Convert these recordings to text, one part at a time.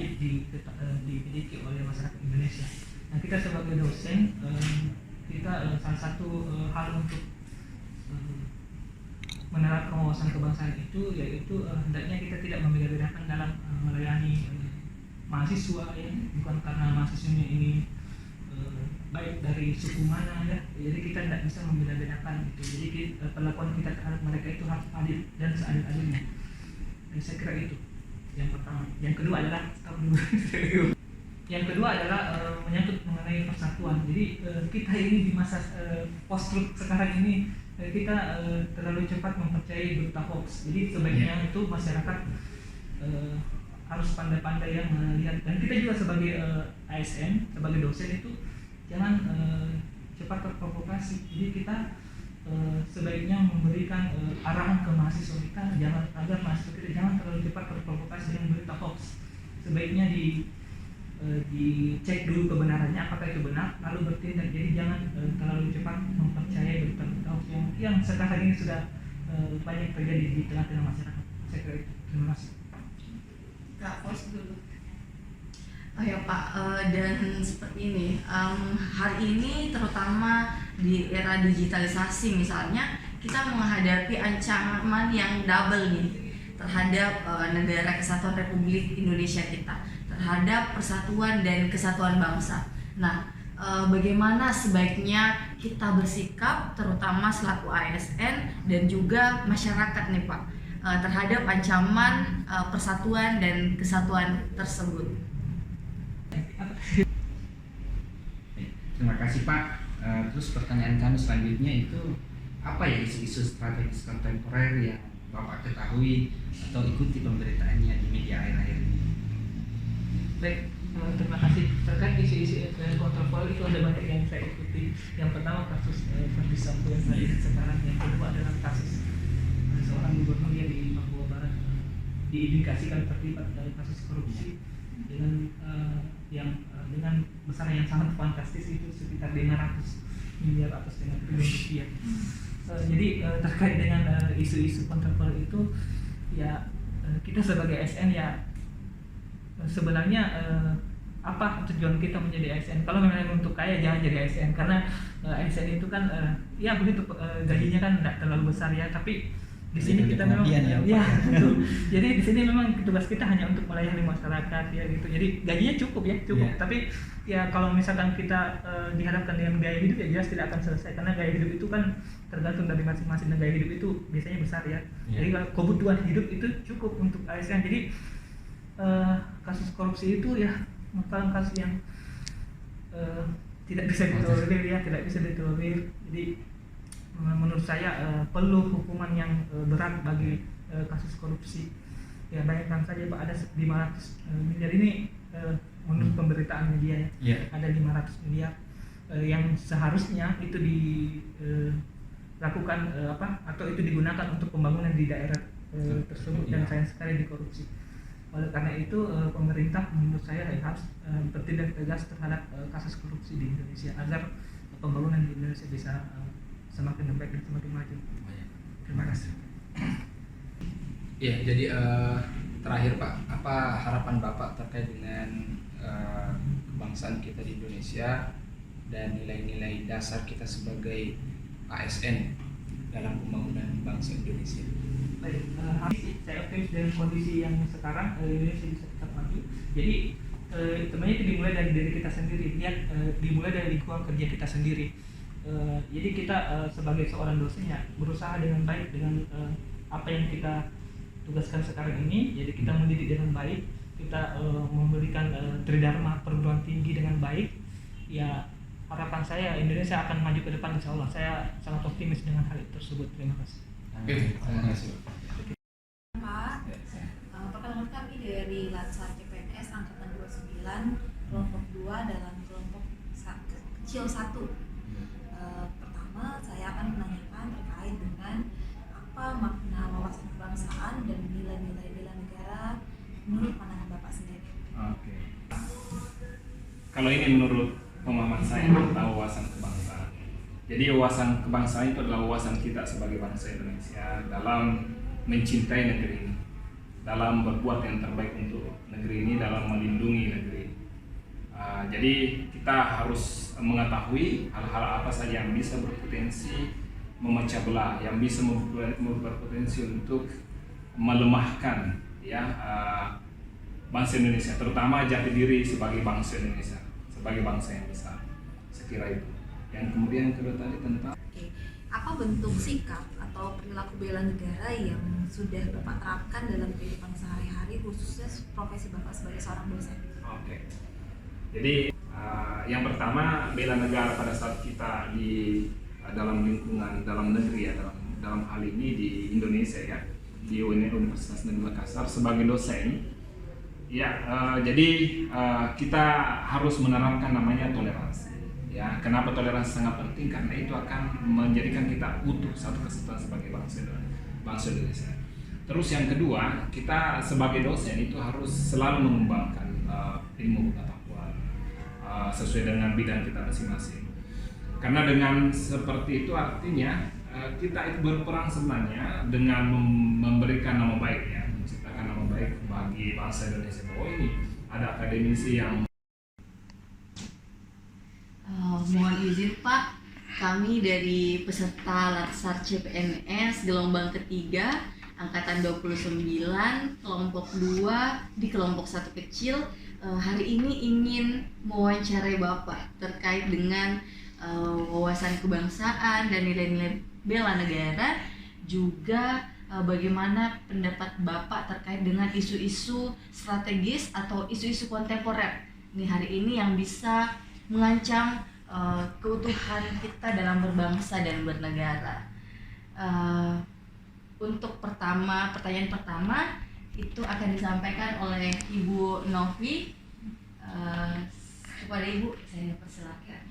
wajib dimiliki oleh masyarakat Indonesia. Nah, kita sebagai dosen, kita salah satu hal untuk menerapkan wawasan kebangsaan itu yaitu hendaknya kita tidak membeda-bedakan dalam melayani mahasiswa ya, bukan karena mahasiswanya ini baik dari suku mana ya, jadi kita tidak bisa membeda-bedakan gitu. Jadi perlakuan kita terhadap mereka itu harus adil dan seadil-adilnya. Saya kira itu yang pertama. Yang kedua adalah menyangkut mengenai persatuan. Jadi kita ini di masa post-truth sekarang ini kita terlalu cepat mempercayai berita hoax. Jadi sebaiknya itu masyarakat harus pandai-pandai yang melihat, dan kita juga sebagai ASN, sebagai dosen itu jangan cepat terprovokasi. Jadi kita sebaiknya memberikan arahan ke mahasiswa kita agar mahasiswa kita jangan terlalu cepat terprovokasi dengan berita hoax. Sebaiknya dicek dulu kebenarannya, apakah itu benar, lalu bertindak. Jadi jangan terlalu cepat mempercayai berita hoax yang sekarang ini sudah banyak terjadi di tengah-tengah masyarakat. Saya kira itu. Terima kasih. Kak Fos dulu. Oh ya Pak, dan seperti ini, hari ini terutama di era digitalisasi misalnya, kita menghadapi ancaman yang double nih terhadap negara kesatuan Republik Indonesia kita, terhadap persatuan dan kesatuan bangsa. Nah, bagaimana sebaiknya kita bersikap, terutama selaku ASN dan juga masyarakat nih Pak, terhadap ancaman persatuan dan kesatuan tersebut? Terima kasih Pak. Terus pertanyaan kami selanjutnya itu apa ya isu-isu strategis kontemporer yang Bapak ketahui atau ikuti pemberitaannya di media akhir-akhir ini? Baik, terima kasih. Terkait isu-isu kontroversial itu ada banyak yang saya ikuti. Yang pertama kasus Verdi Sambo yang saya lihat sekarang, yang kedua adalah kasus seorang gubernur yang di Papua Barat diindikasikan terlibat dalam kasus korupsi dengan dengan besaran yang sangat fantastis, itu sekitar 500 miliar atau setengah triliun rupiah. Jadi terkait dengan isu-isu kontroversial itu ya, kita sebagai ASN ya sebenarnya apa tujuan kita menjadi ASN? Kalau memang untuk kaya, jangan jadi ASN, karena ASN itu kan ya begitu, gajinya kan tidak terlalu besar ya, tapi di sini kita memang ya betul. Jadi di sini memang tugas kita hanya untuk melayani masyarakat ya gitu. Jadi gajinya cukup ya, cukup. Yeah. Tapi ya kalau misalkan kita dihadapkan dengan gaya hidup ya jelas tidak akan selesai, karena gaya hidup itu kan tergantung dari masing-masing, dan gaya hidup itu biasanya besar ya. Yeah. Jadi kalau kebutuhan hidup itu cukup untuk ASN. Jadi kasus korupsi itu ya merupakan kasus yang tidak bisa ditolerir ya, tidak bisa ditolerir. Jadi menurut saya perlu hukuman yang berat bagi kasus korupsi. Ya bayangkan saja Pak, ada 500 miliar ini menurut pemberitaan media ya, ada 500 miliar yang seharusnya itu dilakukan atau itu digunakan untuk pembangunan di daerah tersebut, dan sayang sekali dikorupsi. Oleh karena itu pemerintah menurut saya harus bertindak tegas terhadap kasus korupsi di Indonesia agar pembangunan di Indonesia bisa semakin baik dan semakin maju. Terima kasih. Ya, jadi terakhir Pak, apa harapan Bapak terkait dengan kebangsaan kita di Indonesia dan nilai-nilai dasar kita sebagai ASN dalam pembangunan bangsa Indonesia? Baik, saya optimis dengan kondisi yang sekarang Indonesia bisa tetap maju. Jadi sebenarnya itu dimulai dari diri kita sendiri, dimulai dari lingkungan kerja kita sendiri. Jadi kita sebagai seorang dosen ya berusaha dengan baik dengan apa yang kita tugaskan sekarang ini. Jadi kita mendidik dengan baik, kita memberikan tridharma perguruan tinggi dengan baik. Ya harapan saya Indonesia akan maju ke depan, insya Allah. Saya sangat optimis dengan hal tersebut. Terima kasih. Terima kasih Pak. Perkenalkan kami dari Latsar CPNS Angkatan 29 kelompok 2 dalam kelompok kecil 1. Pertama, saya akan menanyakan terkait dengan apa makna wawasan kebangsaan dan nilai-nilai bela negara menurut pandangan Bapak sendiri. Oke. Kalau ini menurut pemahaman saya tentang wawasan kebangsaan. Jadi wawasan kebangsaan itu adalah wawasan kita sebagai bangsa Indonesia dalam mencintai negeri ini, dalam berbuat yang terbaik untuk negeri ini, dalam melindungi Jadi kita harus mengetahui hal-hal apa saja yang bisa berpotensi memecah belah, yang bisa berpotensi untuk melemahkan ya bangsa Indonesia, terutama jati diri sebagai bangsa Indonesia, sebagai bangsa yang besar. Sekira itu. Yang kemudian yang kedua tadi tentang Oke, apa bentuk sikap atau perilaku bela negara yang sudah Bapak terapkan dalam kehidupan sehari-hari, khususnya profesi Bapak sebagai seorang dosen? Oke. Jadi yang pertama, bela negara pada saat kita di dalam lingkungan dalam negeri ya, dalam hal ini di Indonesia ya, di Universitas Negeri Makassar sebagai dosen ya, jadi kita harus menerapkan namanya toleransi. Ya, kenapa toleransi sangat penting? Karena itu akan menjadikan kita utuh satu kesatuan sebagai bangsa Indonesia. Terus yang kedua, kita sebagai dosen itu harus selalu mengembangkan ilmu pengetahuan sesuai dengan bidang kita masing-masing. Karena dengan seperti itu artinya kita itu berperang sebenarnya dengan memberikan nama baik ya, menciptakan nama baik bagi bangsa Indonesia, bahwa ini ada akademisi yang mohon izin Pak, kami dari peserta Latsar CPNS gelombang ketiga angkatan 29 kelompok 2 di kelompok 1 kecil hari ini ingin mewawancarai Bapak terkait dengan wawasan kebangsaan dan nilai-nilai bela negara, juga bagaimana pendapat Bapak terkait dengan isu-isu strategis atau isu-isu kontemporer nih hari ini yang bisa mengancam keutuhan kita dalam berbangsa dan bernegara. Untuk pertanyaan pertama itu akan disampaikan oleh Ibu Novi. Kepada Ibu saya persilakan.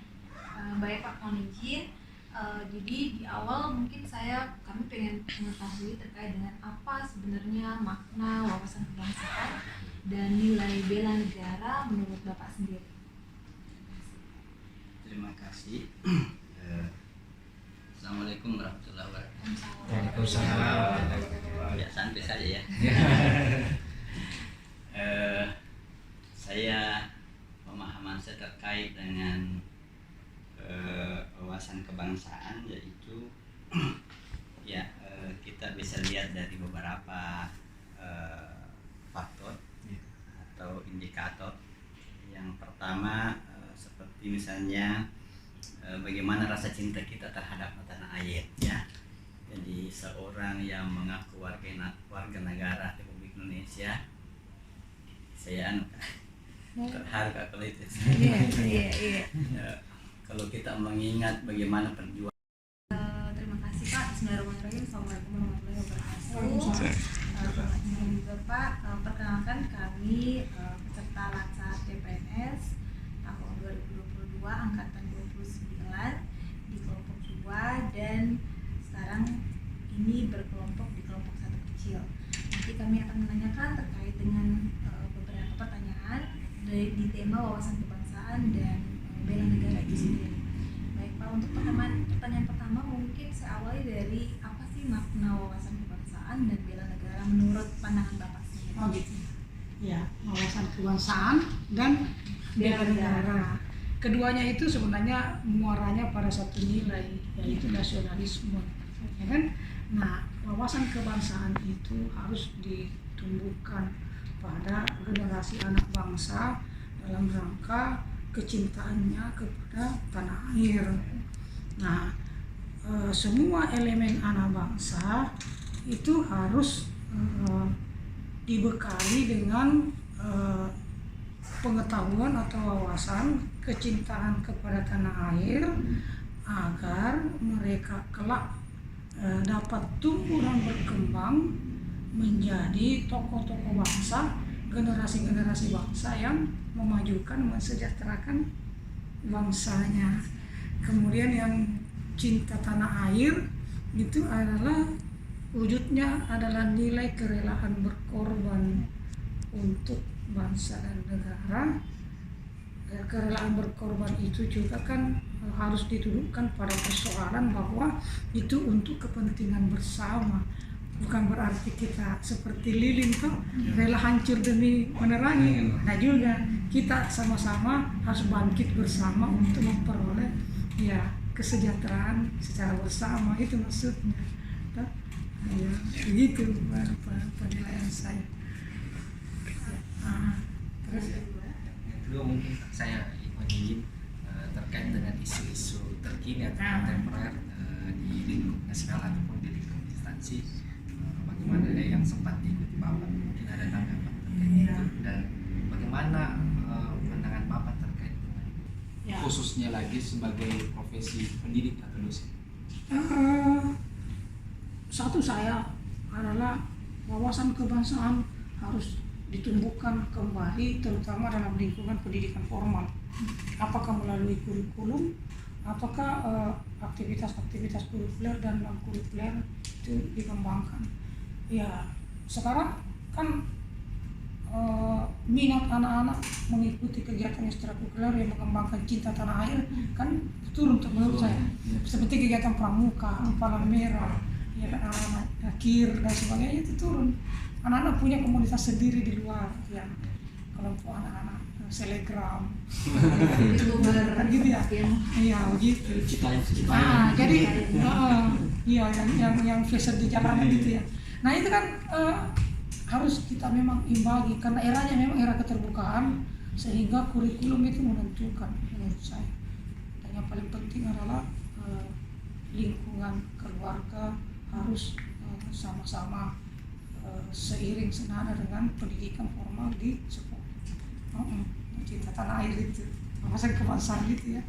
Baik Pak, mohon izin. Jadi di awal mungkin kami pengen mengetahui terkait dengan apa sebenarnya makna wawasan kebangsaan dan nilai bela negara menurut Bapak sendiri. Terima kasih. Assalamualaikum warahmatullahi wabarakatuh. Waalaikumsalam. Ya, santai saja ya. Saya pemahaman saya terkait dengan wawasan kebangsaan yaitu ya kita bisa lihat dari beberapa faktor atau indikator. Yang pertama seperti misalnya bagaimana rasa cinta kita terhadap tanah air ya. Jadi seorang yang mengaku warga negara Republik Indonesia, saya terharu kalau itu. Iya. Kalau kita mengingat bagaimana perjuangan. Terima kasih Pak. Bismillahirrahmanirrahim. Assalamualaikum warahmatullahi wabarakatuh. Juga Pak, perkenalkan kami peserta Latsar CPNS tahun 2022 angkatan 29 di kelompok 2 dan sekarang ini berkelompok di kelompok 1 kecil. Nanti kami akan menanyakan terkait dengan beberapa pertanyaan di tema wawasan kebangsaan dan bela negara itu sendiri. Baik Pak, untuk pertanyaan pertama mungkin saya awali dari apa sih makna wawasan kebangsaan dan bela negara menurut pandangan Bapak sendiri? Oh gitu. Ya, wawasan kebangsaan dan bela negara. Keduanya itu sebenarnya muaranya pada satu nilai, yaitu nasionalisme, ya kan? Nah, wawasan kebangsaan itu harus ditumbuhkan pada generasi anak bangsa dalam rangka kecintaannya kepada tanah air. Nah, semua elemen anak bangsa itu harus dibekali dengan pengetahuan atau wawasan kecintaan kepada tanah air agar mereka kelak dapat tumbuh dan berkembang menjadi tokoh-tokoh bangsa, generasi-generasi bangsa yang memajukan, mensejahterakan bangsanya. Kemudian yang cinta tanah air itu adalah wujudnya adalah nilai kerelaan berkorban untuk bangsa dan negara. Kerelaan berkorban itu juga kan harus didudukkan pada persoalan bahwa itu untuk kepentingan bersama, bukan berarti kita seperti lilin tuh rela hancur demi menerangi. Nah juga kita sama-sama harus bangkit bersama untuk memperoleh ya kesejahteraan secara bersama, itu maksudnya. Tuh, ya, begitu penilaian saya. Terus Yang kedua mungkin saya ingin terkait dengan isu-isu terkini atau kontemporer di lingkup nasional ataupun di lingkup instansi, bagaimana yang sempat diikuti Bapak, mungkin ada tanggapan terkait itu, dan bagaimana pandangan Bapak terkait dengan Khususnya lagi sebagai profesi pendidik atau dosen. Satu saya adalah wawasan kebangsaan harus ditumbuhkan kembali, terutama dalam lingkungan pendidikan formal. Apakah melalui kurikulum, apakah aktivitas-aktivitas kurikuler dan non kurikuler itu dikembangkan. Ya sekarang kan minat anak-anak mengikuti kegiatan ekstrakurikuler yang mengembangkan cinta tanah air kan turun menurut saya. Seperti kegiatan pramuka, palang merah, ya anak-anak kir dan sebagainya itu turun. Anak-anak punya komunitas sendiri di luar, ya kelompok anak-anak selegram, kan gitu ya, iya begitu. Jadi iya yang fashion di jalanan gitu ya. Nah itu kan harus kita memang imbangi karena eranya memang era keterbukaan, sehingga kurikulum itu menentukan menurut saya. Dan yang paling penting adalah lingkungan keluarga harus sama-sama seiring senada dengan pendidikan formal di sekolah. Cinta tanah air itu, wawasan kebangsaan gitu ya.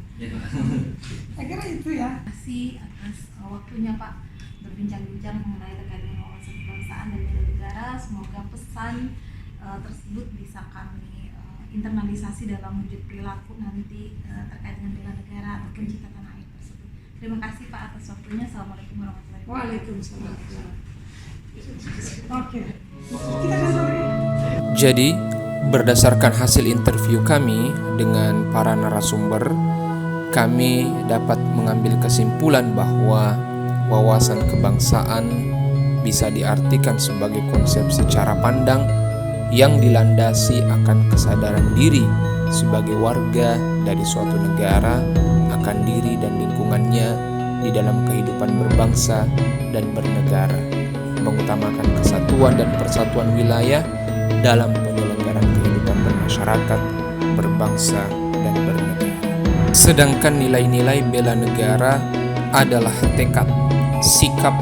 Saya kira itu ya. Terima kasih atas waktunya Pak berbincang-bincang mengenai terkait dengan wawasan kebangsaan dan bela negara. Semoga pesan tersebut bisa kami internalisasi dalam wujud perilaku nanti terkait dengan bela negara ataupun cinta tanah air tersebut. Terima kasih Pak atas waktunya. Assalamualaikum warahmatullahi wabarakatuh. Waalaikumsalam. Oke. Kita kembali. Jadi, berdasarkan hasil interview kami dengan para narasumber, kami dapat mengambil kesimpulan bahwa wawasan kebangsaan bisa diartikan sebagai konsepsi cara pandang yang dilandasi akan kesadaran diri sebagai warga dari suatu negara akan diri dan lingkungannya di dalam kehidupan berbangsa dan bernegara, mengutamakan kesatuan dan persatuan wilayah dalam penyelenggaraan kehidupan bermasyarakat, berbangsa, dan bernegara. Sedangkan nilai-nilai bela negara adalah tekad, sikap,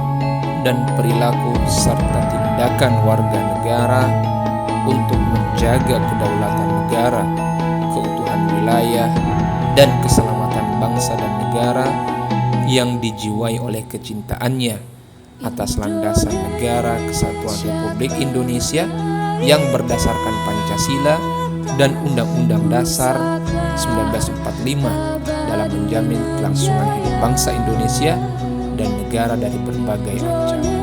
dan perilaku serta tindakan warga negara untuk menjaga kedaulatan negara, keutuhan wilayah, dan keselamatan bangsa dan negara yang dijiwai oleh kecintaannya atas landasan Negara Kesatuan Republik Indonesia yang berdasarkan Pancasila dan Undang-Undang Dasar 1945 dalam menjamin kelangsungan hidup bangsa Indonesia dan negara dari berbagai ancaman.